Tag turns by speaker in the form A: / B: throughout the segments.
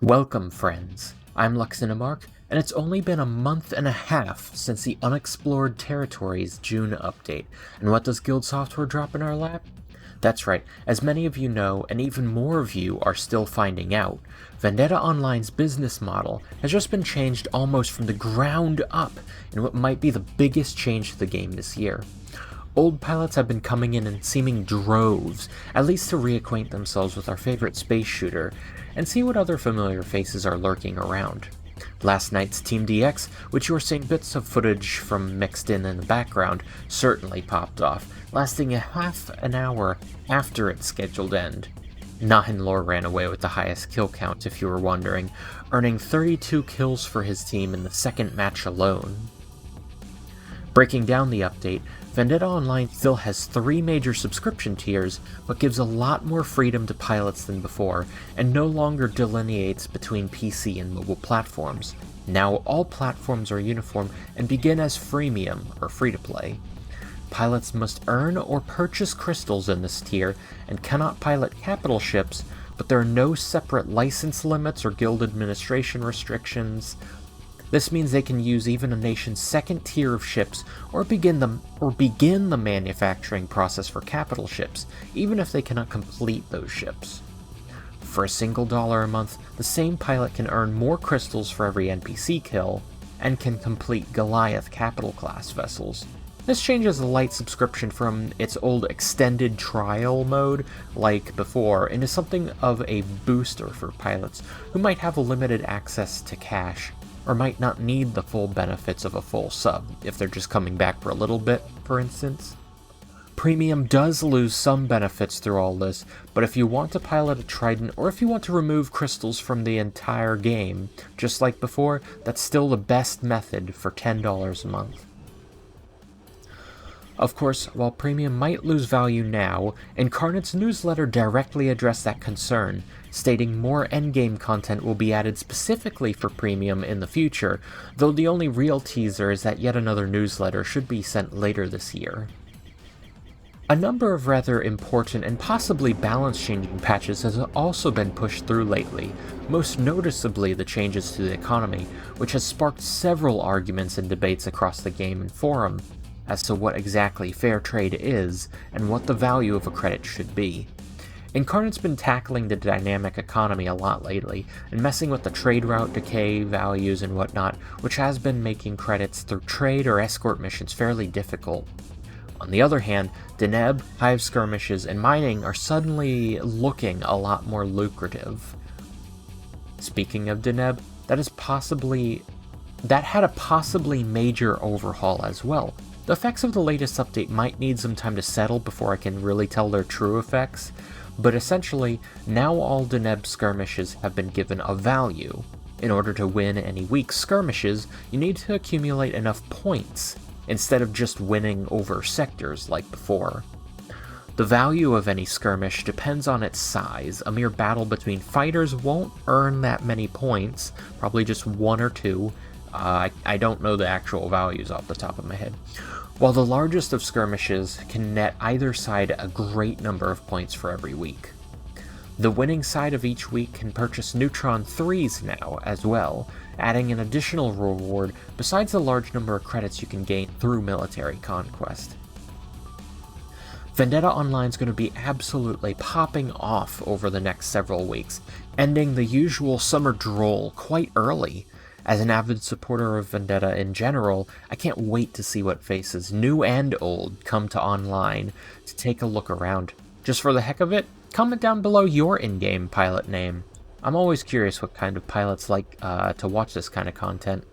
A: Welcome, friends. I'm Luxinamark, and it's only been a month and a half since the Unexplored Territories June update, and what does Guild Software drop in our lap? That's right, as many of you know, and even more of you are still finding out, Vendetta Online's business model has just been changed almost from the ground up in what might be the biggest change to the game this year. Old pilots have been coming in seeming droves, at least to reacquaint themselves with our favorite space shooter, and see what other familiar faces are lurking around. Last night's Team DX, which you are seeing bits of footage from mixed in the background, certainly popped off, lasting a half an hour after its scheduled end. Nahinlor ran away with the highest kill count, if you were wondering, earning 32 kills for his team in the second match alone. Breaking down the update, Vendetta Online still has 3 major subscription tiers, but gives a lot more freedom to pilots than before, and no longer delineates between PC and mobile platforms. Now all platforms are uniform and begin as freemium, or free-to-play. Pilots must earn or purchase crystals in this tier, and cannot pilot capital ships, but there are no separate license limits or guild administration restrictions. This means they can use even a nation's second tier of ships, or begin the manufacturing process for capital ships, even if they cannot complete those ships. For a single dollar a month, the same pilot can earn more crystals for every NPC kill, and can complete Goliath capital class vessels. This changes the light subscription from its old extended trial mode, like before, into something of a booster for pilots who might have limited access to cash, or might not need the full benefits of a full sub, if they're just coming back for a little bit, for instance. Premium does lose some benefits through all this, but if you want to pilot a Trident, or if you want to remove crystals from the entire game, just like before, that's still the best method for $10 a month. Of course, while Premium might lose value now, Incarnate's newsletter directly addressed that concern, stating more endgame content will be added specifically for Premium in the future, though the only real teaser is that yet another newsletter should be sent later this year. A number of rather important and possibly balance-changing patches has also been pushed through lately, most noticeably the changes to the economy, which has sparked several arguments and debates across the game and forum as to what exactly fair trade is, and what the value of a credit should be. Incarnate's been tackling the dynamic economy a lot lately, and messing with the trade route decay values and whatnot, which has been making credits through trade or escort missions fairly difficult. On the other hand, Deneb, hive skirmishes, and mining are suddenly looking a lot more lucrative. Speaking of Deneb, that had a possibly major overhaul as well. The effects of the latest update might need some time to settle before I can really tell their true effects, but essentially, now all Deneb skirmishes have been given a value. In order to win any weak skirmishes, you need to accumulate enough points, instead of just winning over sectors like before. The value of any skirmish depends on its size. A mere battle between fighters won't earn that many points, probably just 1 or 2. I don't know the actual values off the top of my head. While the largest of skirmishes can net either side a great number of points for every week. The winning side of each week can purchase Neutron 3s now as well, adding an additional reward besides the large number of credits you can gain through military conquest. Vendetta Online is going to be absolutely popping off over the next several weeks, ending the usual summer droll quite early. As an avid supporter of Vendetta in general, I can't wait to see what faces, new and old, come to online to take a look around. Just for the heck of it, comment down below your in-game pilot name. I'm always curious what kind of pilots like to watch this kind of content.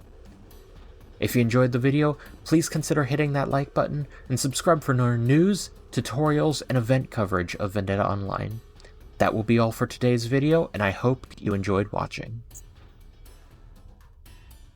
A: If you enjoyed the video, please consider hitting that like button, and subscribe for more news, tutorials, and event coverage of Vendetta Online. That will be all for today's video, and I hope you enjoyed watching.